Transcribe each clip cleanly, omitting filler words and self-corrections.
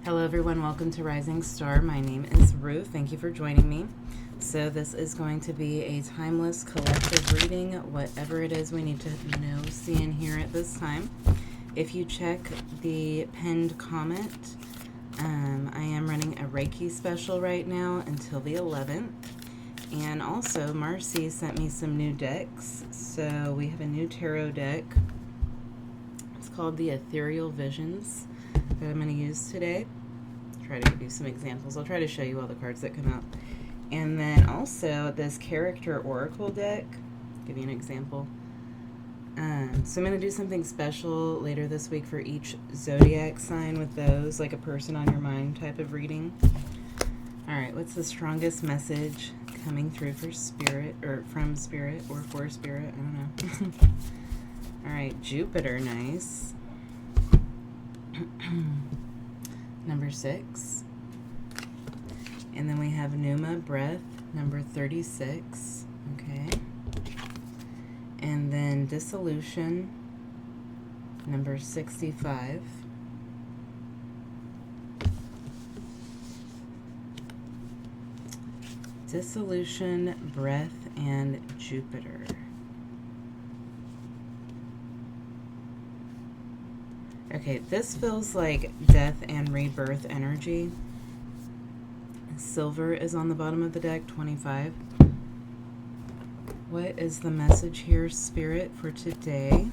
Hello everyone, welcome to Rising Star. My name is Ruth. Thank you for joining me. So this is going to be a timeless collective reading, whatever it is we need to know, see, and hear at this time. If you check the pinned comment, I am running a Reiki special right now until the 11th. And also, Marcy sent me some new decks. So we have a new tarot deck. It's called the Ethereal Visions that I'm going to use today. Try to give you some examples. I'll try to show you all the cards that come out. And then also this character oracle deck. Give you an example. So I'm going to do something special later this week for each zodiac sign with those, like a person on your mind type of reading. Alright, what's the strongest message coming through for spirit, or from spirit, or for spirit? I don't know. Alright, Jupiter, nice. Number 6. And then we have Pneuma, breath, number 36. Okay. And then dissolution, number 65. Dissolution, breath, and Jupiter. Okay, this feels like death and rebirth energy. Silver is on the bottom of the deck, 25. What is the message here, Spirit, for today?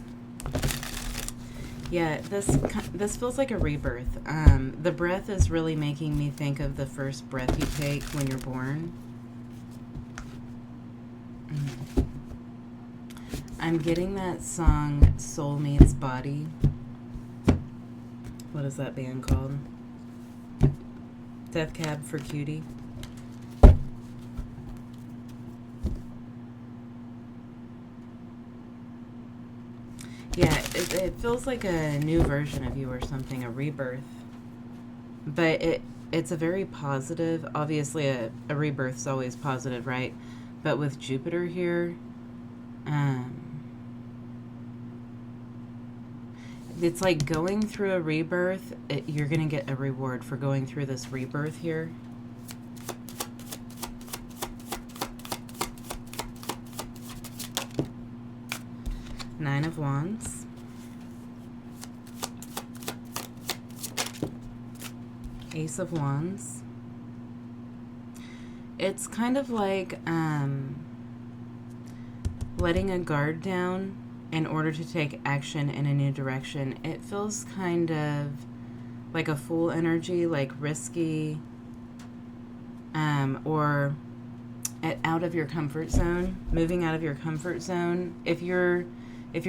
Yeah, this feels like a rebirth. The breath is really making me think of the first breath you take when you're born. I'm getting that song, Soul Meets Body. What is that band called? Death Cab for Cutie. Yeah, it feels like a new version of you or something, a rebirth. But it's a very positive, obviously a rebirth's always positive, right? But with Jupiter here, it's like going through a rebirth. You're going to get a reward for going through this rebirth here. Nine of Wands. Ace of Wands. It's kind of like letting a guard down in order to take action in a new direction. It feels kind of like a Fool energy, like risky, or out of your comfort zone, moving out of your comfort zone. If you're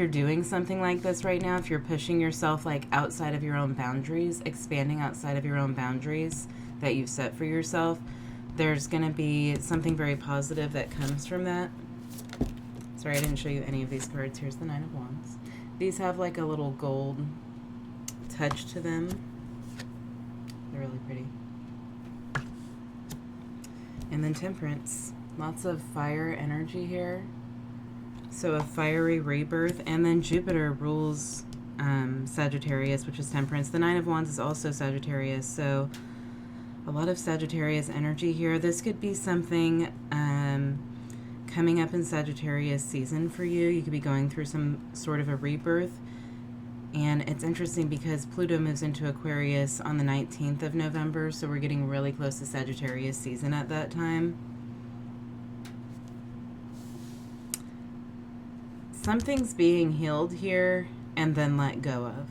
doing something like this right now, if you're pushing yourself like outside of your own boundaries, expanding outside of your own boundaries that you've set for yourself, there's going to be something very positive that comes from that. Sorry, I didn't show you any of these cards. Here's the Nine of Wands. These have like a little gold touch to them. They're really pretty. And then Temperance. Lots of fire energy here. So a fiery rebirth. And then Jupiter rules Sagittarius, which is Temperance. The Nine of Wands is also Sagittarius. So a lot of Sagittarius energy here. This could be something coming up in Sagittarius season for you. You could be going through some sort of a rebirth. And it's interesting because Pluto moves into Aquarius on the 19th of November, so we're getting really close to Sagittarius season at that time. Something's being healed here and then let go of.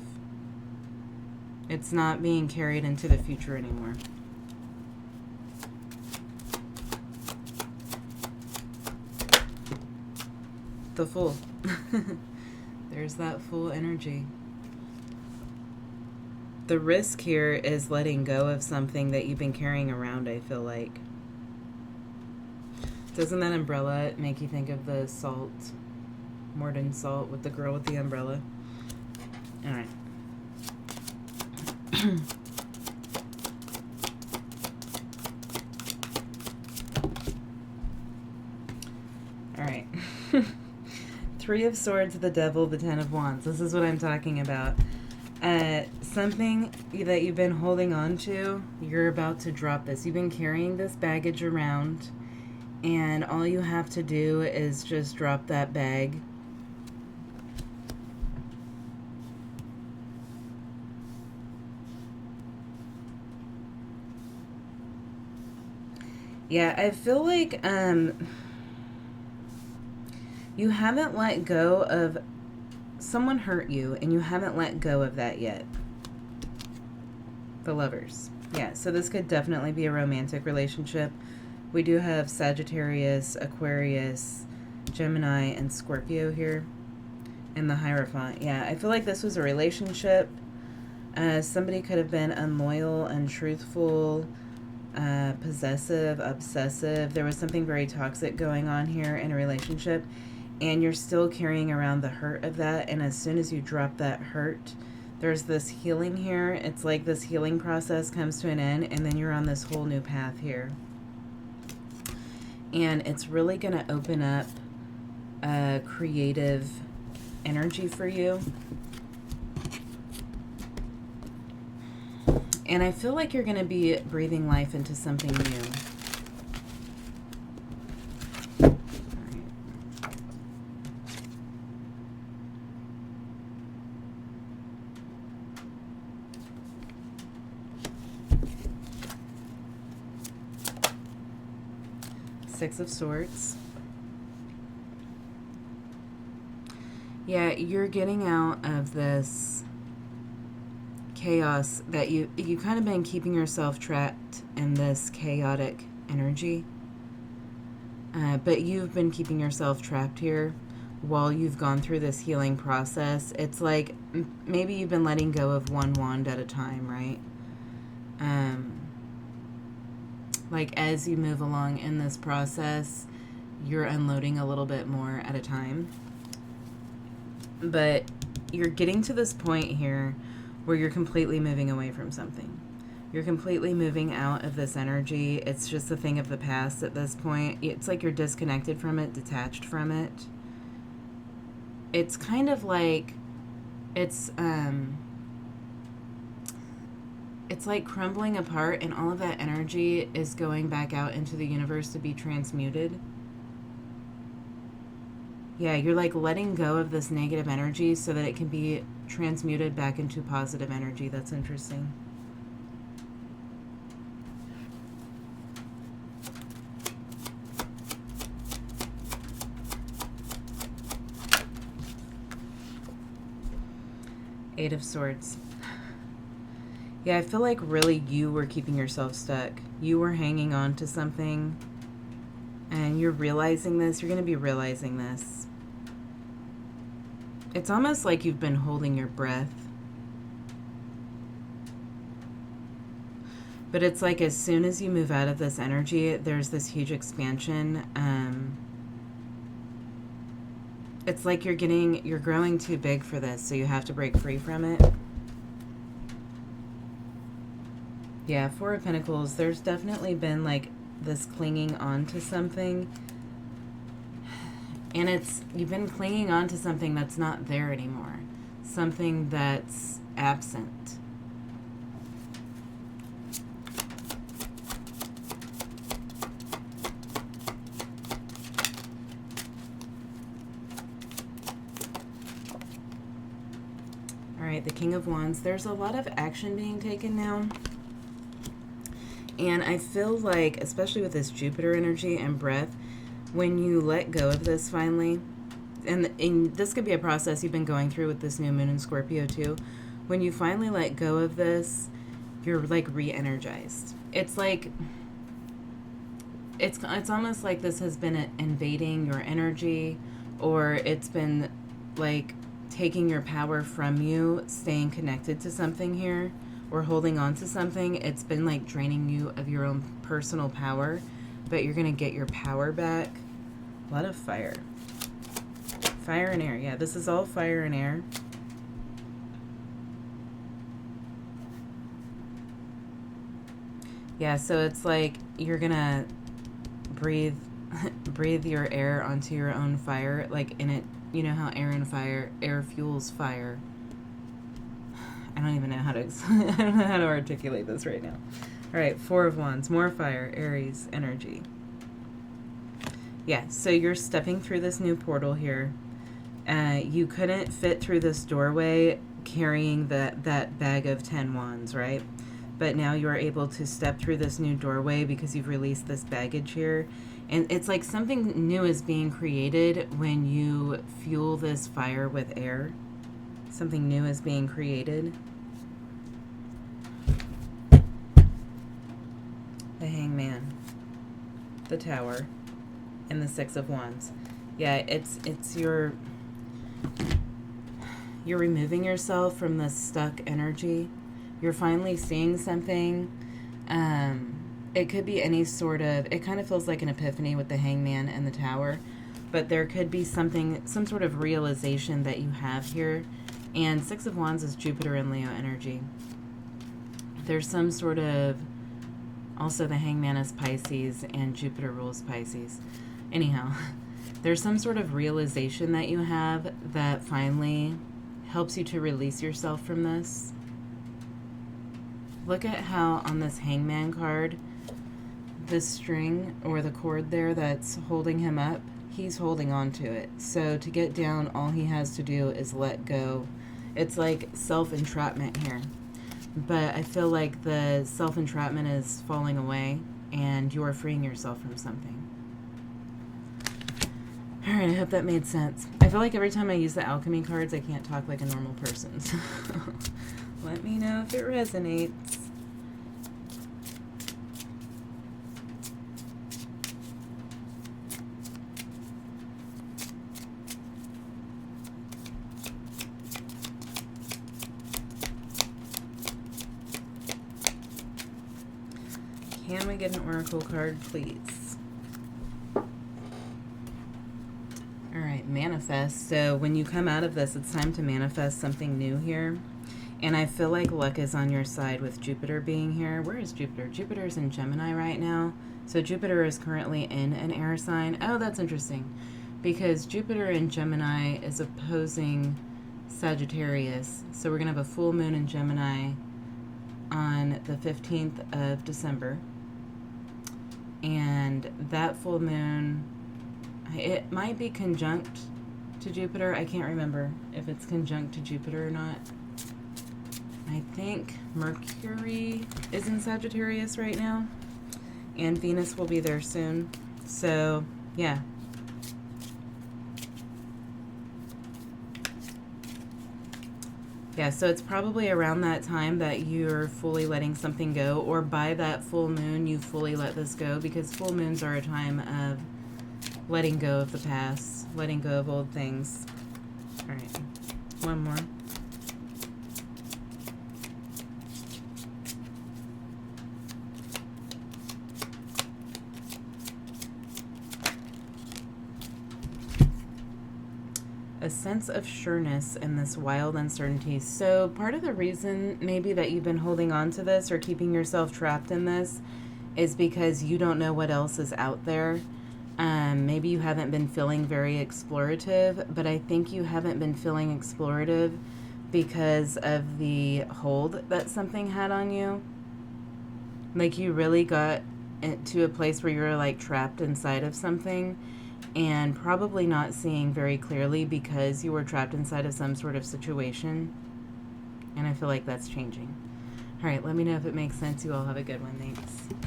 It's not being carried into the future anymore. The Fool. There's that Fool energy. The risk here is letting go of something that you've been carrying around, I feel like. Doesn't that umbrella make you think of the Salt, Morden Salt, with the girl with the umbrella? Alright. Alright. Three of Swords, the Devil, the Ten of Wands. This is what I'm talking about. something that you've been holding on to, you're about to drop this. You've been carrying this baggage around, and all you have to do is just drop that bag. Yeah, I feel like you haven't let go of, someone hurt you and you haven't let go of that yet. The Lovers. Yeah, so this could definitely be a romantic relationship. We do have Sagittarius, Aquarius, Gemini, and Scorpio here. And the Hierophant. Yeah, I feel like this was a relationship. Somebody could have been unloyal, untruthful, possessive, obsessive. There was something very toxic going on here in a relationship. And you're still carrying around the hurt of that. And as soon as you drop that hurt, there's this healing here. It's like this healing process comes to an end, and then you're on this whole new path here. And it's really going to open up a creative energy for you. And I feel like you're going to be breathing life into something new. Six of Swords. Yeah, you're getting out of this chaos that you kind of been keeping yourself trapped in this chaotic energy. But you've been keeping yourself trapped here while you've gone through this healing process. It's like maybe you've been letting go of one wand at a time, right? Like as you move along in this process, you're unloading a little bit more at a time. But you're getting to this point here where you're completely moving away from something. You're completely moving out of this energy. It's just a thing of the past at this point. It's like you're disconnected from it, detached from it. It's kind of like it's like crumbling apart, and all of that energy is going back out into the universe to be transmuted. Yeah, you're like letting go of this negative energy so that it can be transmuted back into positive energy. That's interesting. Eight of Swords. Yeah, I feel like really you were keeping yourself stuck. You were hanging on to something, and you're realizing this. You're going to be realizing this. It's almost like you've been holding your breath. But it's like as soon as you move out of this energy, there's this huge expansion. It's like you're growing too big for this, so you have to break free from it. Yeah, Four of Pentacles, there's definitely been like this clinging on to something. And you've been clinging on to something that's not there anymore. Something that's absent. All right, the King of Wands. There's a lot of action being taken now. And I feel like, especially with this Jupiter energy and breath, when you let go of this finally, and this could be a process you've been going through with this new moon in Scorpio too, when you finally let go of this, you're like re-energized. It's like, it's almost like this has been invading your energy, or it's been like taking your power from you, staying connected to something here, or holding on to something. It's been like draining you of your own personal power, but you're going to get your power back. A lot of fire. Fire and air. Yeah, this is all fire and air. Yeah, so it's like you're going to breathe your air onto your own fire, like in it. You know how air fuels fire. I don't even know how to I don't know how to articulate this right now. All right, Four of Wands, more fire, Aries energy. Yeah, so you're stepping through this new portal here. You couldn't fit through this doorway carrying that bag of 10 wands, right? But now you are able to step through this new doorway because you've released this baggage here. And it's like something new is being created when you fuel this fire with air. Something new is being created. The Hangman, the Tower, and the Six of Wands. Yeah, it's you're removing yourself from this stuck energy. You're finally seeing something. It could be any sort of, it kind of feels like an epiphany with the Hangman and the Tower, but there could be something, some sort of realization that you have here. And Six of Wands is Jupiter and Leo energy. There's some sort of, also the Hangman is Pisces and Jupiter rules Pisces. Anyhow, there's some sort of realization that you have that finally helps you to release yourself from this. Look at how on this Hangman card, this string or the cord there that's holding him up, he's holding on to it. So to get down, all he has to do is let go. It's like self-entrapment here. But I feel like the self-entrapment is falling away and you are freeing yourself from something. All right, I hope that made sense. I feel like every time I use the alchemy cards, I can't talk like a normal person. So let me know if it resonates. Can we get an oracle card, please? All right, manifest. So when you come out of this, it's time to manifest something new here. And I feel like luck is on your side with Jupiter being here. Where is Jupiter? Jupiter's in Gemini right now. So Jupiter is currently in an air sign. Oh, that's interesting. Because Jupiter in Gemini is opposing Sagittarius. So we're going to have a full moon in Gemini on the 15th of December. And that full moon, it might be conjunct to Jupiter. I can't remember if it's conjunct to Jupiter or not. I think Mercury is in Sagittarius right now, and Venus will be there soon. So, yeah. Yeah, so it's probably around that time that you're fully letting something go, or by that full moon, you fully let this go, because full moons are a time of letting go of the past, letting go of old things. All right, one more. A sense of sureness in this wild uncertainty. So part of the reason maybe that you've been holding on to this or keeping yourself trapped in this is because you don't know what else is out there. Maybe you haven't been feeling very explorative, but I think you haven't been feeling explorative because of the hold that something had on you. Like you really got to a place where you were like trapped inside of something, and probably not seeing very clearly because you were trapped inside of some sort of situation. And I feel like that's changing. All right, let me know if it makes sense. You all have a good one. Thanks.